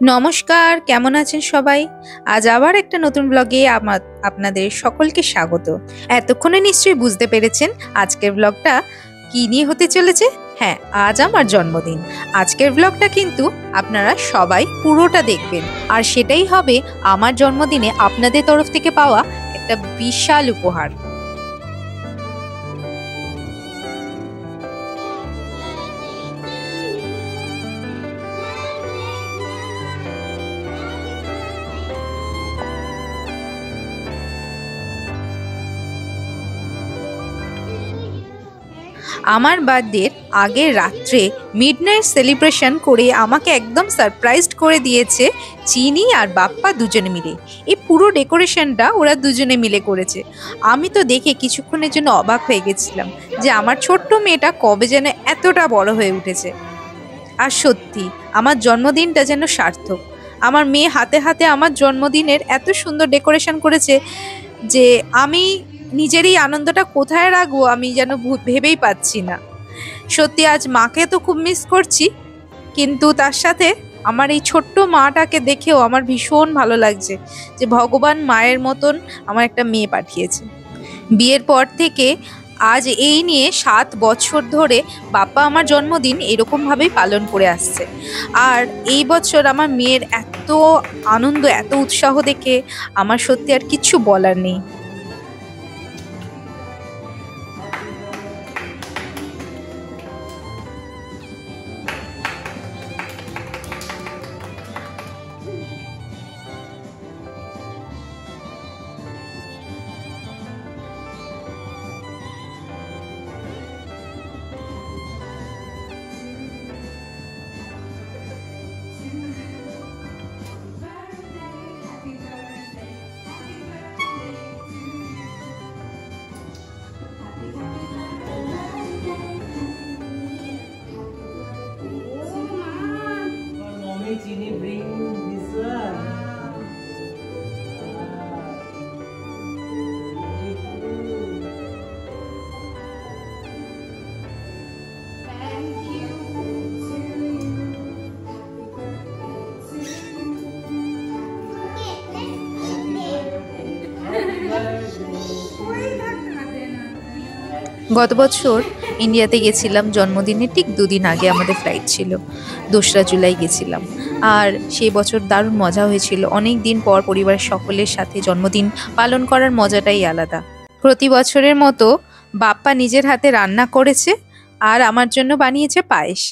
নমস্কার, কেমন আছেন সবাই? আজ আবার একটা নতুন ব্লগে আপনাদের সকলকে স্বাগত। এতক্ষণে নিশ্চয়ই বুঝতে পেরেছেন আজকের ব্লগটা কি নিয়ে হতে চলেছে। হ্যাঁ, আজ আমার জন্মদিন। আজকের ব্লগটা কিন্তু আপনারা সবাই পুরোটা দেখবেন, আর সেটাই হবে আমার জন্মদিনে আপনাদের তরফ থেকে পাওয়া একটা বিশাল উপহার। আমার বার্থডের আগের রাত্রে মিডনাইট সেলিব্রেশন করে আমাকে একদম সারপ্রাইজড করে দিয়েছে চিনি আর বাপ্পা দুজনে মিলে। এই পুরো ডেকোরেশনটা ওরা দুজনে মিলে করেছে। আমি তো দেখে কিছুক্ষণের জন্য অবাক হয়ে গেছিলাম যে আমার ছোট্ট মেয়েটা কবে যেন এতটা বড় হয়ে উঠেছে। আর সত্যি আমার জন্মদিনটা যেন সার্থক। আমার মেয়ে হাতে হাতে আমার জন্মদিনের এত সুন্দর ডেকোরেশন করেছে যে আমি নিজেরই আনন্দটা কোথায় রাখবো আমি যেন ভেবেই পাচ্ছি না। সত্যি আজ মাকে তো খুব মিস করছি, কিন্তু তার সাথে আমার এই ছোট্ট মাটাকে দেখেও আমার ভীষণ ভালো লাগছে যে ভগবান মায়ের মতন আমার একটা মেয়ে পাঠিয়েছে। বিয়ের পর থেকে আজ এই নিয়ে 7 বছর ধরে বাপ্পা আমার জন্মদিন এরকমভাবেই পালন করে আসছে। আর এই বছর আমার মেয়ের এত আনন্দ, এত উৎসাহ দেখে আমার সত্যি আর কিচ্ছু বলার নেই। Chini bring this one. Thank you. গত বছর ইন্ডিয়াতে গেছিলাম জন্মদিনের ঠিক 2 দিন আগে আমাদের ফ্লাইট ছিল। 2রা জুলাই গেছিলাম। আর সেই বছর দারুণ মজা হয়েছিল। অনেক দিন পর পরিবারের সকলের সাথে জন্মদিন পালন করার মজাটাই আলাদা। প্রতি বছরের মতো বাপ্পা নিজের হাতে রান্না করেছে আর আমার জন্য বানিয়েছে পায়েস,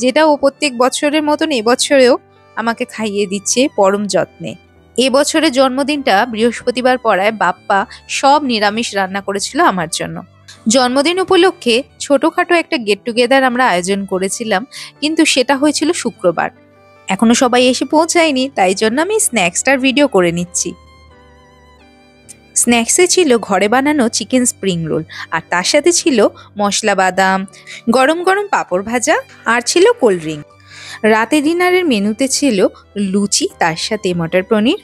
যেটা ও প্রত্যেক বছরের মতন এবছরেও আমাকে খাইয়ে দিচ্ছে পরম যত্নে। এবছরের জন্মদিনটা বৃহস্পতিবার পড়ায় বাপ্পা সব নিরামিষ রান্না করেছিল আমার জন্য। জন্মদিন উপলক্ষে ছোটখাটো একটা গেট টুগেদার আমরা আয়োজন করেছিলাম, কিন্তু সেটা হয়েছিল শুক্রবার। এখনো সবাই এসে পৌঁছায়নি, তাই জন্য আমি স্ন্যাক্সটার ভিডিও করে নিচ্ছি। স্ন্যাক্সে ছিল ঘরে বানানো চিকেন স্প্রিং রোল, আর তার সাথে ছিল মশলা বাদাম, গরম গরম পাঁপড় ভাজা, আর ছিল কোল্ড ড্রিঙ্ক। রাতে ডিনারের মেনুতে ছিল লুচি, তার সাথে মটর পনির,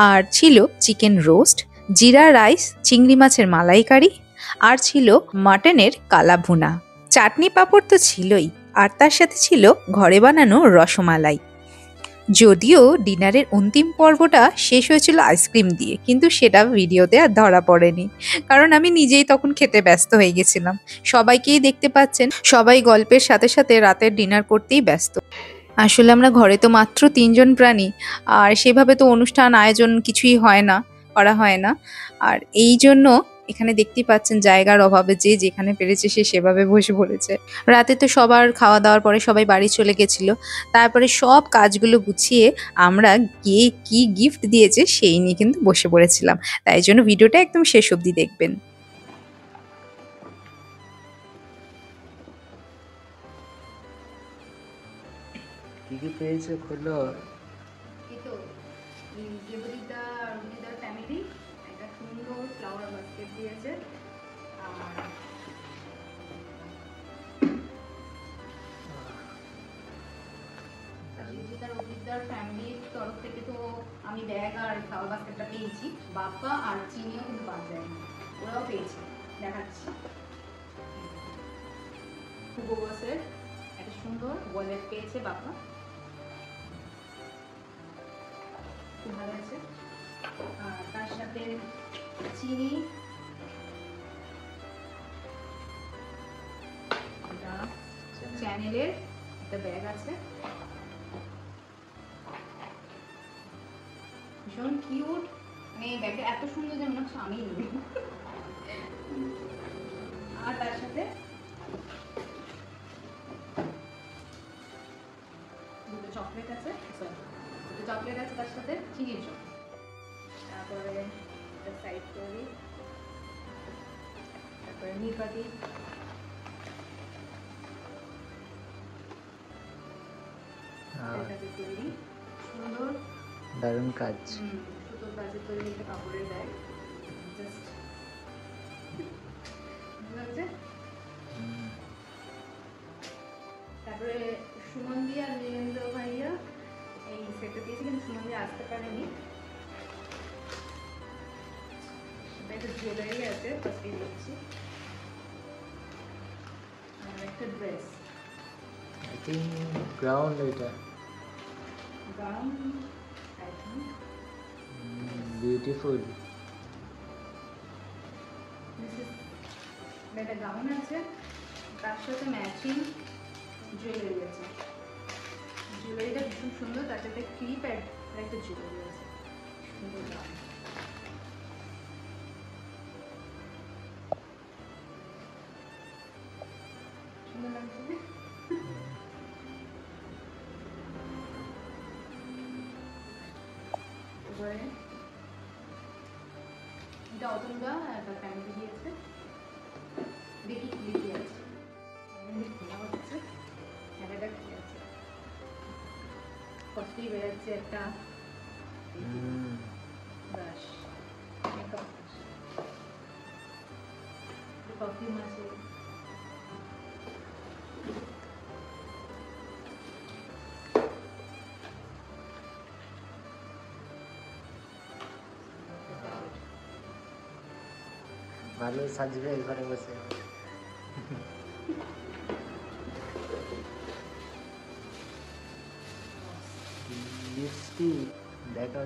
আর ছিল চিকেন রোস্ট, জিরা রাইস, চিংড়ি মাছের মালাইকারি, আর ছিল মাটনের কালা ভুনা। চাটনি পাঁপড় তো ছিলই, আর তার সাথে ছিল ঘরে বানানো রসমালাই। যদিও ডিনারের অন্তিম পর্বটা শেষ হয়েছিল আইসক্রিম দিয়ে, কিন্তু সেটা ভিডিওতে আর ধরা পড়েনি, কারণ আমি নিজেই তখন খেতে ব্যস্ত হয়ে গেছিলাম। সবাইকেই দেখতে পাচ্ছেন, সবাই গল্পের সাথে সাথে রাতের ডিনার করতেই ব্যস্ত। আসলে আমরা ঘরে তো মাত্র 3 জন প্রাণী, আর সেভাবে তো অনুষ্ঠান আয়োজন কিছুই করা হয় না। আর এই জন্য এখানে দেখতেই পাচ্ছেন জায়গার অভাবে যে যেখানে পেরেছে সে সেভাবে বসে পড়েছে। রাতে তো সবার খাওয়া দাওয়ার পরে সবাই বাড়ি চলে গেছিল। তারপরে সব কাজগুলো গুছিয়ে আমরা কে কি গিফট দিয়েছে সেই নিয়ে কিন্তু বসে পড়েছিলাম। তাই জন্য ভিডিওটা একদম শেষ অবধি দেখবেন। কি পেয়েছো খোলো। ফ্যামিলি একটা সুন্দর ফ্লাওয়ার বাস্কেট দিয়েছে, আর ফ্যামিলির তরফ থেকে তো আমি ব্যাগ আর ফ্লাওয়ার বাস্কেটটা পেয়েছি। বাপ্পা আর চিনিও কিন্তু বাদ দেয়নি, ওরাও পেয়েছে। দেখাচ্ছি, হুগো বসের একটা সুন্দর ওয়ালেট পেয়েছে বাপ্পা। খুব ভালো আছে। আর তার সাথে চিনি, চ্যানেলের একটা ব্যাগ আছে, ভীষণ কিউট, মানে এই ব্যাগটা এত সুন্দর যে মনে হচ্ছে আমি নিই। আর তার সাথে দুটো চকলেট আছে, দুটো চকলেট আছে তার সাথে চিনির জন্য। তারপরে একটা সাইড করি, তারপরে নিপাতি, তৈরি সুন্দর দারুণ কাজ। সুন্দর কাজের তৈরি একটা কাপড়ের ব্যাগ, জাস্ট লাগছে। তারপরে সুমন দি আর নীলেন্দ্র ভাইয়া এই সেটটা দিয়েছে, কিন্তু সুমন দি আসতে পারেনি। একটা জুয়েলারি আছে, ফার্স্টে দিচ্ছি, আর একটা ড্রেস, আই থিঙ্ক গ্রাউন্ড, এটা গাউন, আই থিঙ্ক বিউটিফুল। একটা গাউন আছে, তার সাথে ম্যাচিং জুয়েলারি আছে। জুয়েলারিটা ভীষণ সুন্দর, তার সাথে ক্লিপ আর একটা জুয়েলারি আছে, সুন্দর গাউন। সুন্দর লাগছে না? এবারে এটা অতনুদা একটা ফ্যামিলি দিয়েছে, দেখি কি কি আছে। খোলা হচ্ছে, খেলাটা কি আছে, কস্টলি বেরোচ্ছে একটা ব্রাশ, মেকআপ ব্রাশ, পারফিউম আছে, ভালো সাজবে ঘরে বসে। লিপস্টিক দেখো,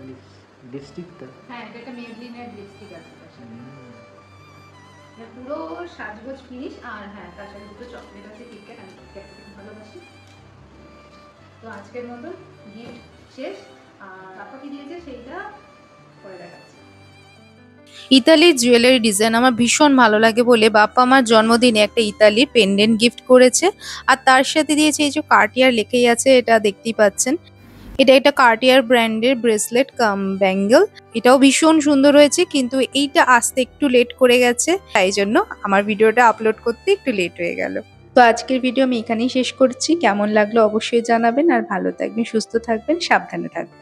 লিপস্টিক তো, হ্যাঁ এটা একটা মেবলিনের লিপস্টিক আছে তার সাথে। এটা পুরো সাজগোজ ফিনিশ। আর হ্যাঁ তার সাথে দুটো চকলেট আছে, কিটক্যাট, আমি কিটক্যাটটা খুব ভালোবাসি। তো আজকের মতো গিফট শেষ, আর আপা কি দিয়েছে সেইটা পরে দেখাচ্ছি। ইতালির জুয়েলারি ডিজাইন আমার ভীষণ ভালো লাগে বলে বাপ্পা আমার জন্মদিনে একটা ইতালির পেন্ডেন্ট গিফট করেছে, আর তার সাথে দিয়েছে এই যে কার্টিয়ার লেখেই আছে, এটা দেখতেই পাচ্ছেন। এটা একটা কার্টিয়ার ব্র্যান্ডের ব্রেসলেট কাম ব্যাঙ্গেল, এটাও ভীষণ সুন্দর হয়েছে, কিন্তু এইটা আসতে একটু লেট করে গেছে, তাই জন্য আমার ভিডিওটা আপলোড করতে একটু লেট হয়ে গেল। তো আজকের ভিডিও আমি এখানেই শেষ করছি। কেমন লাগলো অবশ্যই জানাবেন, আর ভালো থাকবেন, সুস্থ থাকবেন, সাবধানে থাকবেন।